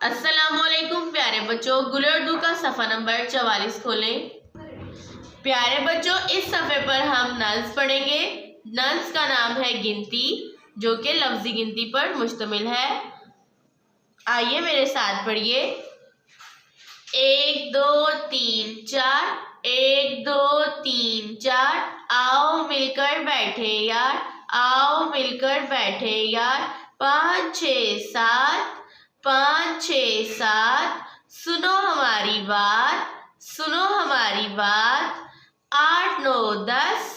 अस्सलामुअलैकुम प्यारे बच्चों, गुले उर्दू का सफ़ा नंबर 44 खोलें। प्यारे बच्चों, इस सफ़े पर हम नज़्म पढ़ेंगे। नज़्म का नाम है गिनती, जो कि लफ्ज़ी गिनती पर मुश्तमिल है। आइए मेरे साथ पढ़िए। 1 2 3 4, 1 2 3 4, आओ मिलकर बैठे यार, आओ मिलकर बैठे यार। 5 6 7, 5 6 7, सुनो हमारी बात, सुनो हमारी बात। 8 9 10,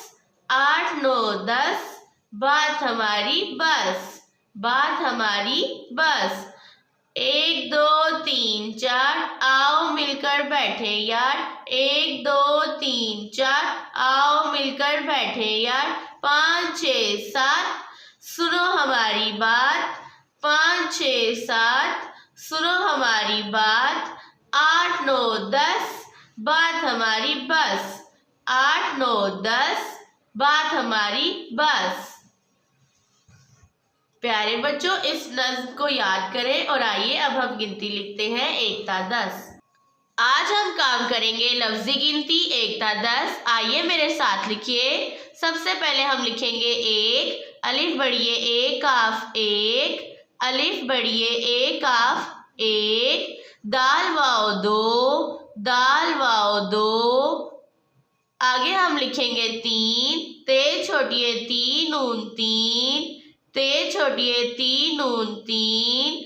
8 9 10, बात हमारी बस, बात हमारी बस। 1 2 3 4, आओ मिलकर बैठे यार, 1 2 3 4, आओ मिलकर बैठे यार। 5 6 7, सुनो हमारी बात, 5 6 7, सुनो हमारी बात। 8 9 10, बात हमारी बस, 8 9 10, बात हमारी बस। प्यारे बच्चों, इस नज़्म को याद करें और आइए अब हम गिनती लिखते हैं 1 ता 10। आज हम काम करेंगे लफ्ज़ी गिनती 1 ता 10। आइए मेरे साथ लिखिए। सबसे पहले हम लिखेंगे 1, अलिफ बढ़िए ए काफ 1, अलिफ बढ़िए ए काफ 1। दाल वाओ 2, दाल वाओ 2। आगे हम लिखेंगे 3, ते छोटिए ती नून 3, ते छोटिए ती नून 3।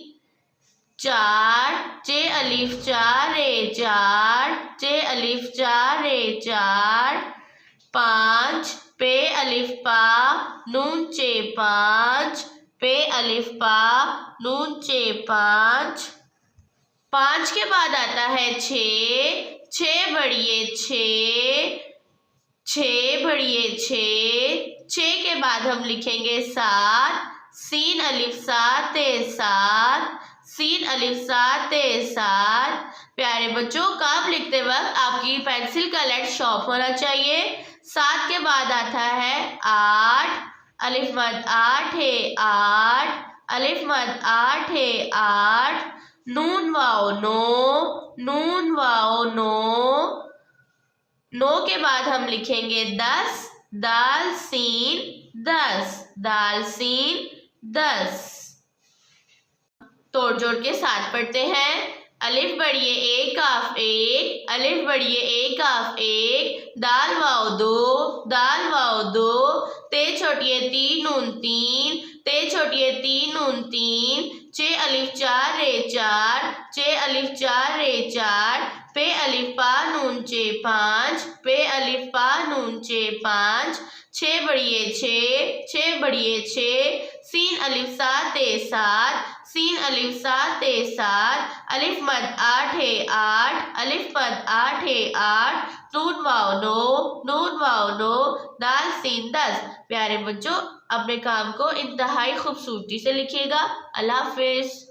4, चे अलिफ 4 रे 4, चे अलिफ 4 रे 4। 5, पे अलिफ पा नून चे 5, पे अलिफ पा नून चे 5। 5 के बाद आता है 6, 6 बढ़िए 6, 6 बढ़िए 6। 6 के बाद हम लिखेंगे 7, सीन अलिफ 7 ते 7, सीन अलिफ 7 ते 7। प्यारे बच्चों, काम लिखते वक्त आपकी पेंसिल का लेड शॉर्प होना चाहिए। 7 के बाद आता है 8, अलिफ मद 8 है 8, अलिफ मद 8 है 8। नून वाओ 9, नून वाओ 9। 9 के बाद हम लिखेंगे 10, दाल सीन 10, दाल सीन 10। तोड़ जोड़ के साथ पढ़ते हैं। अलिफ बढ़िए ए काफ 1, अलिफ बढ़िए ए काफ 1। दाल वाओ 2, दाल वाओ 2। ते छोटिए ती नून 3, ते छोटिए ती नून 3। चे अलिफ 4 रे 4, चे अलिफ 4 रे 4। पे अलिफ पा नून चे 5, पे अलिफ पा नून चे 5। 6 बढ़िए 6, 6 बढ़िए 6। सीन अलिफ 7 ते 7, सीन अलिफ 7 ते 7। अलिफ मद 8 है 8, अलिफ मद 8 है 8। नून वाओ 9, नून वाओ 9। दाल सीन 10। प्यारे बच्चों, अपने काम को इंतहाई खूबसूरती से लिखिएगा। अल्लाह हाफिज।